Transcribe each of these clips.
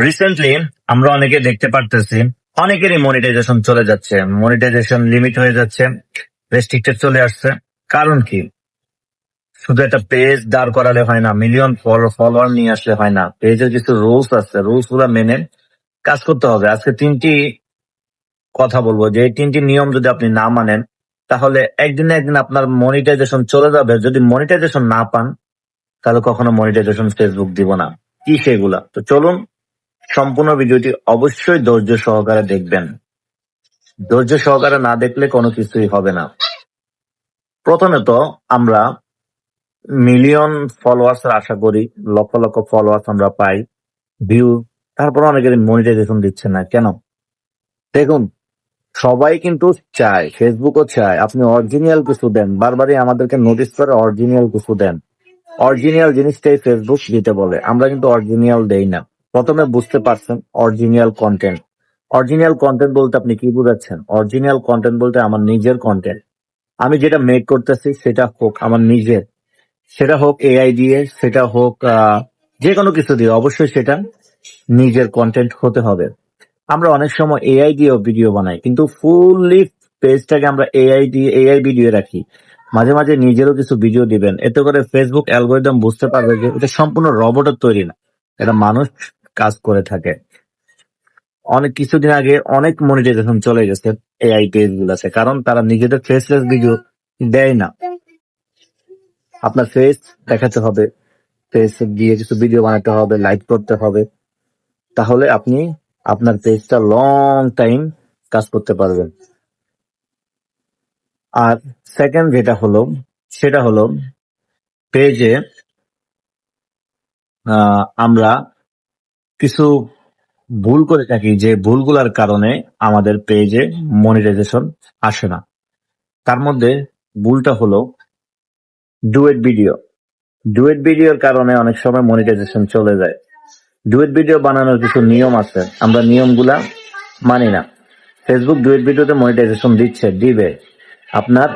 Recently আমরা অনেকে দেখতে পারতেছি অনেকেরই মনিটাইজেশন চলে যাচ্ছে, মনিটাইজেশন লিমিট হয়ে যাচ্ছে, রেস্ট্রিক্টেড চলে আসছে। কারণ কি? শুধু একটা পেজ দাঁড় করালে হয় না, মিলিয়ন ফলোয়ার নিয়ে আসলে হয় না। পেজের কিছু রুলস আছে, রুলস গুলা মেনে কাজ করতে হবে। আজকে তিনটি কথা বলবো, যে এই তিনটি নিয়ম যদি আপনি না মানেন, তাহলে একদিন না একদিন আপনার মনিটাইজেশন চলে যাবে। যদি মনিটাইজেশন না পান, তাহলে কখনো মনিটাইজেশন ফেসবুক দিব না। কি সেগুলা? তো চলুন, সম্পূর্ণ ভিডিওটি অবশ্যই ধৈর্য সহকারে দেখবেন। ধৈর্য সহকারে না দেখলে কোনো কিছুই হবে না। প্রথমে তো আমরা মিলিয়ন ফলোয়ার্স আশা করি, লক্ষ লক্ষ ফলোয়ার্স আমরা পাই, ভিউ, তারপর অনেকের মনিটাইজেশন দিচ্ছে না কেন? দেখুন, সবাই কিন্তু চায়, ফেসবুকও চায় আপনি অরিজিনাল কিছু দেন। বারবারই আমাদেরকে নোটিস করে অরিজিনাল কিছু দেন। অরিজিনাল জিনিসটাই ফেসবুক দিতে বলে, আমরা কিন্তু অরিজিনাল দেই না। প্রথমে বুঝতে পারছেন অরিজিনাল কন্টেন্ট। অরিজিনাল কন্টেন্ট বলতে আপনি কি বুঝাচ্ছেন? অরিজিনাল কন্টেন্ট বলতে আমার নিজের কন্টেন্ট, আমি যেটা মেক করতেছি সেটা হোক আমার নিজের, সেটা হোক এআই দিয়ে, সেটা হোক যে কোনো কিছু দিয়ে, অবশ্যই সেটা নিজের কন্টেন্ট হতে হবে। আমরা অনেক সময় এআই দিয়েও ভিডিও বানাই, কিন্তু ফুললি পেজটাকে আমরা এআই ভিডিও রাখি। মাঝে মাঝে নিজেরও কিছু ভিডিও দিবেন, এতে করে ফেসবুক অ্যালগোরিদম বুঝতে পারবে যে এটা সম্পূর্ণ রোবটের তৈরি না, এটা মানুষ কাজ করে থাকে। অনেক কিছুদিন আগে অনেক মনিটাইজেশন চলে গেছে এআই পেজ গুলাতে, কারণ তারা নিজেদের ফেসলেস ভিডিও দেয় না। আপনার ফেস দেখাতে হবে, ফেস দিয়ে কিছু ভিডিও বানাতে হবে, লাইভ করতে হবে, তাহলে আপনি আপনার পেজটা লং টাইম কাজ করতে পারবেন। আর সেকেন্ড যেটা হলো, সেটা হলো পেজে আমরা কিছু ভুল করে থাকি, যে ভুলগুলার কারণে আমাদের পেজে মনিটাইজেশন আসে না। তার মধ্যে ভুলটা হলো ডুয়েট ভিডিও। ডুয়েট ভিডিওর কারণে অনেক সময় মনিটাইজেশন চলে যায়। ডুয়েট ভিডিও বানানোর কিছু নিয়ম আছে, আমরা নিয়মগুলা মানি না। ফেসবুক ডুয়েট ভিডিওতে মনিটাইজেশন দিবে, আপনার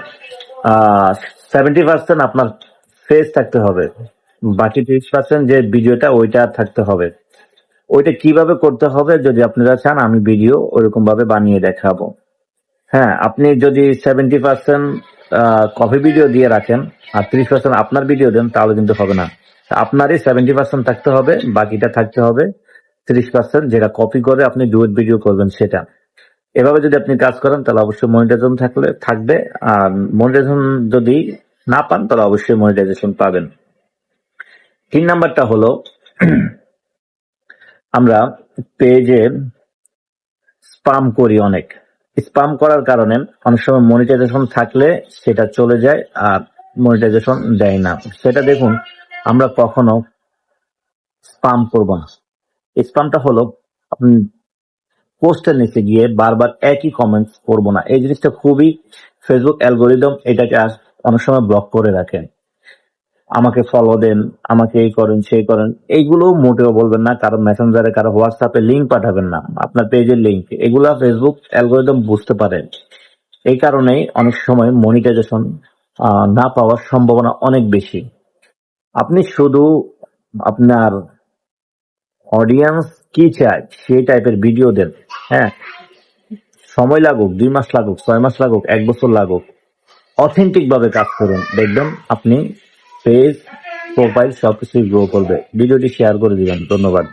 70% আপনার ফেস থাকতে হবে, বাকি 30% যে ভিডিওটা ওইটা থাকতে হবে। ওইটা কিভাবে করতে হবে, যদি আপনারা চান আমি ভিডিও ওইরকম ভাবে বানিয়ে দেখাবো। হ্যাঁ, আপনি যদি 70% কপি ভিডিও দিয়ে রাখেন আর 30% আপনার ভিডিও দেন, তাহলে কিন্তু হবে না। আপনারই 70% থাকতে হবে, বাকিটা থাকতে হবে 30%, যেটা কপি করে আপনি ডুয়েট ভিডিও করবেন সেটা। এভাবে যদি আপনি কাজ করেন, তাহলে অবশ্যই মনিটাইজেশন থাকবে। আর মনিটাইজেশন যদি না পান, তাহলে অবশ্যই মনিটাইজেশন পাবেন। 3 নাম্বারটা হলো আমরা পেজে স্পাম করি অনেক। স্পাম করার কারণে অনেক সময় মনিটাইজেশন থাকলে সেটা চলে যায় আর মনিটাইজেশন দেয় না। সেটা দেখুন, আমরা কখনো স্পাম করব না। স্পামটা হলো আপনি পোস্টের নিচে গিয়ে বারবার একই কমেন্টস করবো না। এই জিনিসটা খুবই, ফেসবুক অ্যালগোরিদম এটাকে অনেক সময় ব্লক করে রাখেন। আমাকে ফলো দেন, আমাকে এই করেন সেই করেন, এইগুলো মোটেও বলবেন না। কারো মেসেঞ্জারে, কারো হোয়াটসঅ্যাপে লিঙ্ক পাঠাবেন না, আপনার পেজের লিঙ্ক। এগুলা ফেসবুক অ্যালগোরিদম বুঝতে পারে। এই কারণেই অনেক সময় মনিটাইজেশন না পাওয়ার সম্ভাবনা অনেক বেশি। আপনি শুধু আপনার অডিয়েন্স কি চায় সেই টাইপের ভিডিও দেন। হ্যাঁ, সময় লাগুক, 2 মাস লাগুক, 6 মাস লাগুক, 1 বছর লাগুক, অথেন্টিক ভাবে কাজ করুন, দেখবেন আপনি পেজ, প্রোফাইল সবকিছুই গ্রো করবে। ভিডিওটি শেয়ার করে দিবেন। ধন্যবাদ।